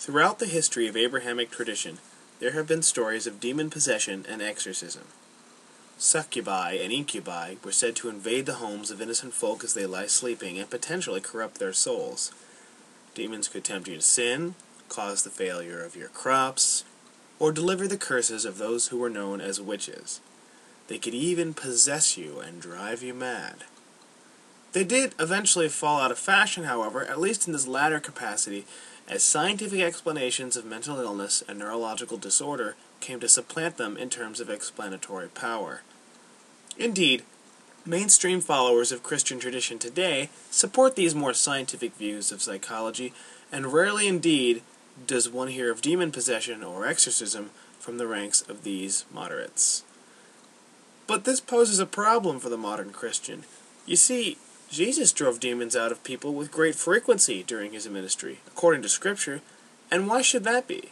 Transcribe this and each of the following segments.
Throughout the history of Abrahamic tradition, there have been stories of demon possession and exorcism. Succubi and incubi were said to invade the homes of innocent folk as they lie sleeping and potentially corrupt their souls. Demons could tempt you to sin, cause the failure of your crops, or deliver the curses of those who were known as witches. They could even possess you and drive you mad. They did eventually fall out of fashion, however, at least in this latter capacity, as scientific explanations of mental illness and neurological disorder came to supplant them in terms of explanatory power. Indeed, mainstream followers of Christian tradition today support these more scientific views of psychology, and rarely indeed does one hear of demon possession or exorcism from the ranks of these moderates. But this poses a problem for the modern Christian. You see, Jesus drove demons out of people with great frequency during his ministry, according to Scripture, and why should that be?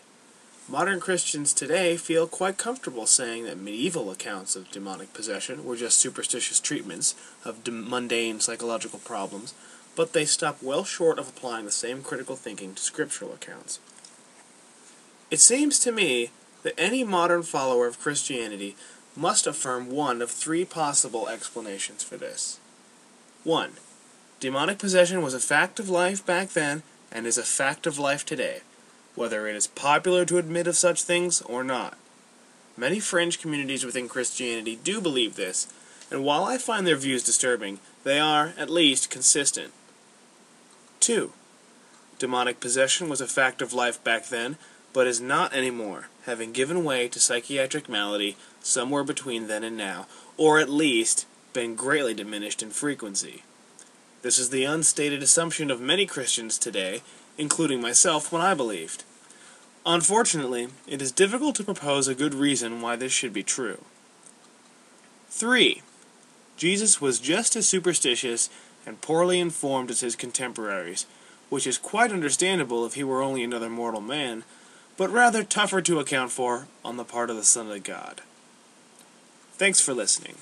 Modern Christians today feel quite comfortable saying that medieval accounts of demonic possession were just superstitious treatments of mundane psychological problems, but they stop well short of applying the same critical thinking to scriptural accounts. It seems to me that any modern follower of Christianity must affirm one of three possible explanations for this. 1. Demonic possession was a fact of life back then and is a fact of life today, whether it is popular to admit of such things or not. Many fringe communities within Christianity do believe this, and while I find their views disturbing, they are, at least, consistent. 2. Demonic possession was a fact of life back then, but is not anymore, having given way to psychiatric malady somewhere between then and now, or at least been greatly diminished in frequency. This is the unstated assumption of many Christians today, including myself when I believed. Unfortunately, it is difficult to propose a good reason why this should be true. 3. Jesus was just as superstitious and poorly informed as his contemporaries, which is quite understandable if he were only another mortal man, but rather tougher to account for on the part of the Son of God. Thanks for listening.